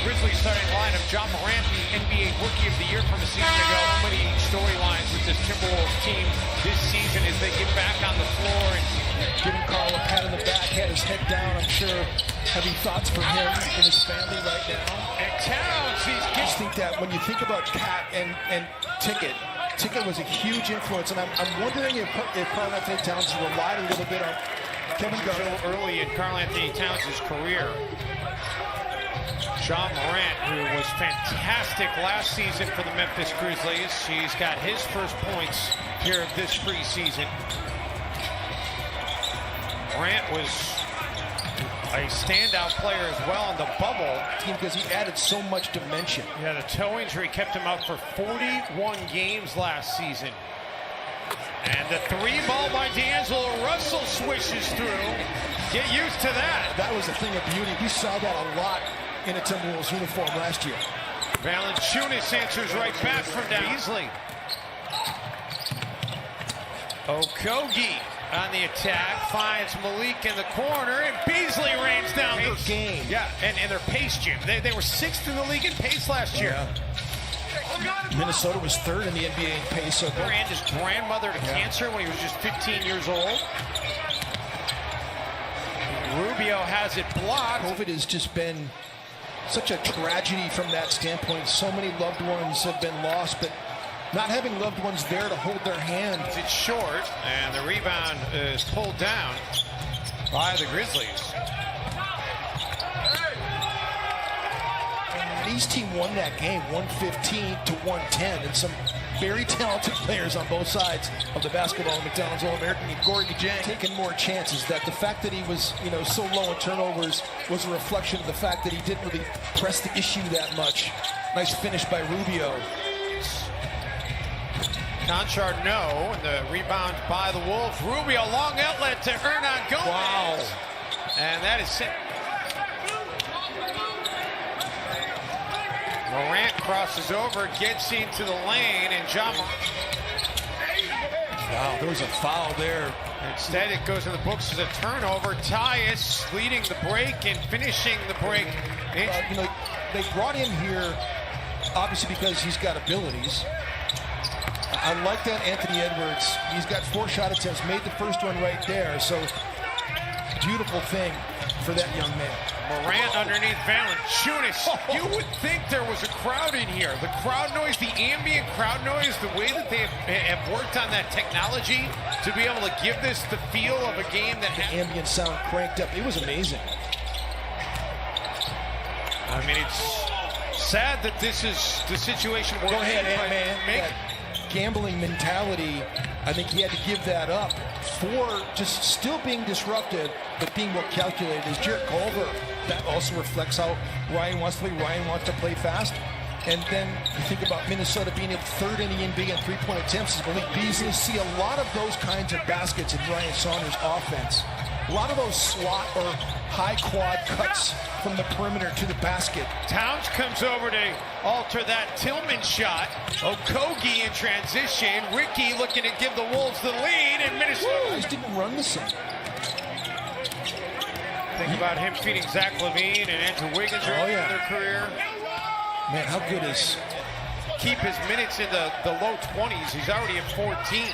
Grizzlies starting lineup. John Morant, the NBA Rookie of the Year from a season ago. So many storylines with this Timberwolves team this season as they get back on the floor. And giving Carl a pat on the back, had his head down. I'm sure heavy thoughts for him and his family right now. And Towns, I just think that when you think about Cat and Ticket was a huge influence, and I'm wondering if Karl Anthony Towns relied a little bit on Kevin Garnett early in Karl Anthony Towns' career. John Morant, who was fantastic last season for the Memphis Grizzlies. He's got his first points here this preseason. Morant was a standout player as well in the bubble. Because he added so much dimension. Yeah, the toe injury kept him out for 41 games last season. And the three ball by D'Angelo Russell swishes through. Get used to that. That was a thing of beauty. We saw that a lot in a Timberwolves uniform last year. Valanciunas answers right back from down. Beasley. Okogie on the attack, finds Malik in the corner, and Beasley rains down the game. Yeah, and their pace, Jim. They were 6th in the league in pace last year. Yeah. Minnesota was 3rd in the NBA in pace. So Morant, his grandmother to cancer when he was just 15 years old. Rubio has it blocked. COVID has just been such a tragedy from that standpoint. So many loved ones have been lost, but not having loved ones there to hold their hand. It's short, and the rebound is pulled down by the Grizzlies. Each team won that game 115 to 110, and some very talented players on both sides of the basketball. McDonald's All-American Gorgie Dieng taking more chances. That the fact that he was, so low in turnovers was a reflection of the fact that he didn't really press the issue that much. Nice finish by Rubio. Conchard, no, and the rebound by the Wolves. Rubio, long outlet to Hernan Gomez. Wow. And that is set. Morant crosses over, gets into the lane, and John. Wow, there was a foul there. Instead, it goes in the books as a turnover. Tyus leading the break and finishing the break. They brought him here, obviously, because he's got abilities. I like that Anthony Edwards. He's got 4 shot attempts, made the first one right there. So, beautiful thing for that young man. Morant underneath Valanciunas. You would think there was a crowd in here. The crowd noise, the ambient crowd noise, the way that they have worked on that technology to be able to give this the feel of a game that has ambient sound cranked up. It was amazing. I mean, it's sad that this is the situation we're in. Go ahead, man. Gambling mentality, I think he had to give that up for just still being disruptive, but being well calculated. As Jarrett Culver, that also reflects how Ryan wants to play. Ryan wants to play fast. And then you think about Minnesota being at 3rd in the NBA in three-point attempts. Malik Beasley, see a lot of those kinds of baskets in Ryan Saunders' offense. A lot of those slot or high quad cuts from the perimeter to the basket. Towns comes over to alter that Tillman shot. Okogie in transition. Ricky looking to give the Wolves the lead, and Minnesota just didn't run the same. Think about him feeding Zach LaVine and Andrew Wiggins early in their career. Man, how good is... Keep his minutes in the low 20s. He's already at 14.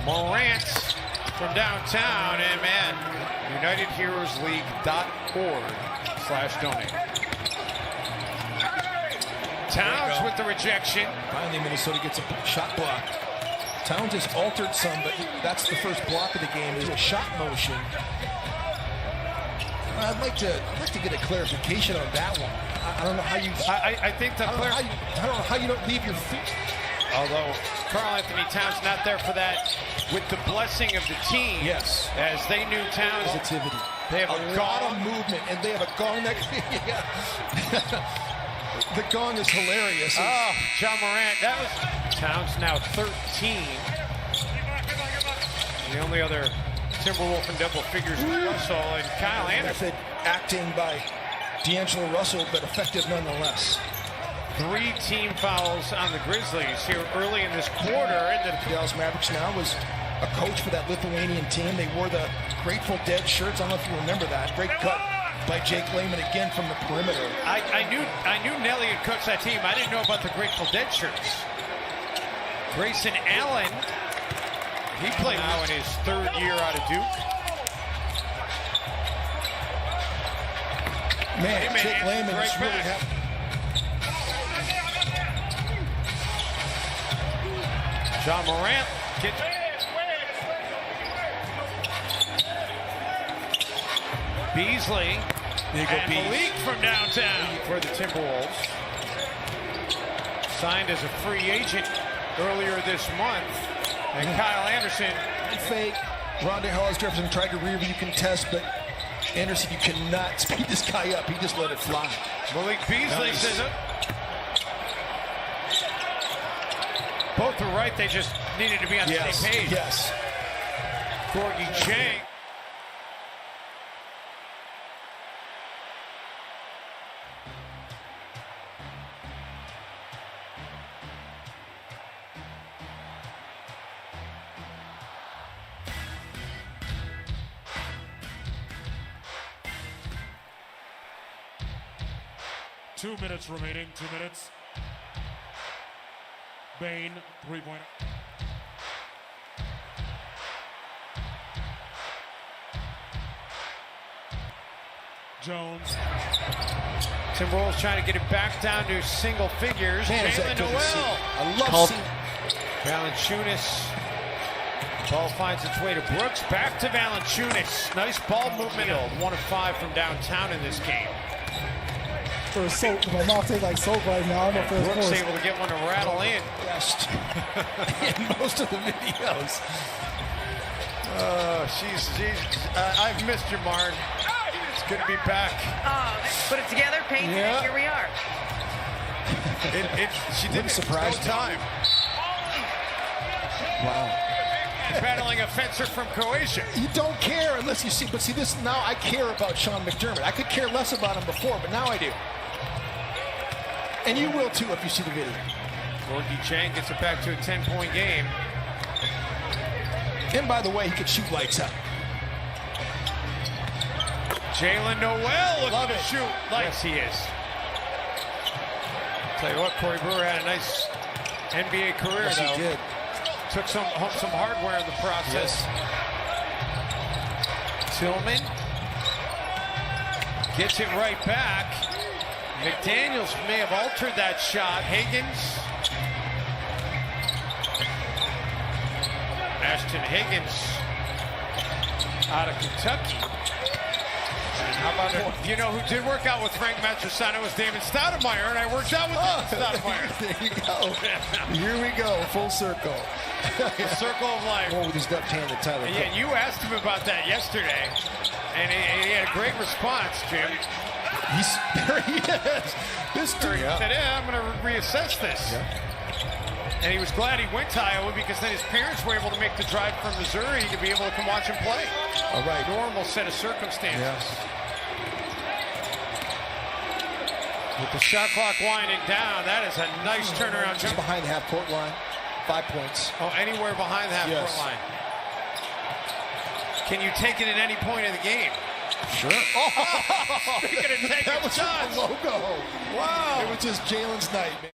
Morant from downtown, and man, UnitedHeroesLeague.org/donate. Towns with the rejection. Finally, Minnesota gets a shot block. Towns has altered some, but that's the first block of the game. There's a shot motion. I'd like to get a clarification on that one. I don't know how you. I think the I don't know how you don't leave your feet. Although Karl Anthony Towns not there for that, with the blessing of the team. Yes. As they knew Towns. Positivity. They have a lot of movement, and they have a gong that. The gong is hilarious. Oh, John Morant. That was Towns now 13. The only other Timberwolf in double figures is Russell and Kyle Anderson. Method acting by D'Angelo Russell, but effective nonetheless. 3 team fouls on the Grizzlies here early in this quarter. And the Dallas Mavericks now was a coach for that Lithuanian team. They wore the Grateful Dead shirts. I don't know if you remember that. Great cut by Jake Layman again from the perimeter. I knew Nelly had coached that team. I didn't know about the Grateful Dead shirts. Grayson Allen, he played now in his 3rd year out of Duke. Man, Layman Jake Layman right is really back. happy. John Morant gets Beasley and Malik from downtown for the Timberwolves. Signed as a free agent earlier this month. And Kyle Anderson. Fake. Rondé Hollis-Jefferson tried to rear view contest, but Anderson, you cannot speed this guy up. He just let it fly. Malik Beasley says it. Both were right. They just needed to be on the same page. Yes. Gorgie Chang. Two minutes remaining. 2 minutes. Bain, three-pointer. Jones. Timberwolves trying to get it back down to single figures. Man, is that Jalen good to see. Noel. I love seeing. Valanciunas. Ball finds its way to Brooks. Back to Valanciunas. Nice ball movement. 1 of 5 from downtown in this game. For soap, my mouth tastes like soap right now. I don't know if it's Brooks close. able to get one to rattle in. Best in most of the videos. I've missed you, Marn. It's good to be back. Put it together, paint it, and here we are. She didn't surprise me. time. Wow. Battling a fencer from Croatia. You don't care unless you see. But see, this now I care about Sean McDermott. I could care less about him before, but now I do. And you will too if you see the video. Gorgie Chang gets it back to a 10-point game. And by the way, he could shoot lights out. Jalen Noel looking to it. shoot. Yes, he is. Tell you what, Corey Brewer had a nice NBA career, Yes, though. he did. Took some hardware in the process. Tillman gets it right back. McDaniels may have altered that shot. Higgins. Ashton Higgins out of Kentucky. And how about it? You know who did work out with Frank Matrosano was Damon Stoudemire, and I worked out with Stoudemire. There you go. Here we go, full circle. The circle of life. Oh, with his left hand to Tyler. Yeah, you asked him about that yesterday, and he had a great response, Jim. There he is. This dude. He said, yeah, I'm going to reassess this. Yeah. And he was glad he went to Iowa because then his parents were able to make the drive from Missouri to be able to come watch him play. All right. Normal set of circumstances. Yes. With the shot clock winding down, that is a nice turnaround Just jump. behind the half-court line. 5 points. Oh, anywhere behind the half-court Yes. line. Can you take it at any point in the game? Sure. Speaking of taking That was shots. the logo. Wow. It was just Jalen's night, man.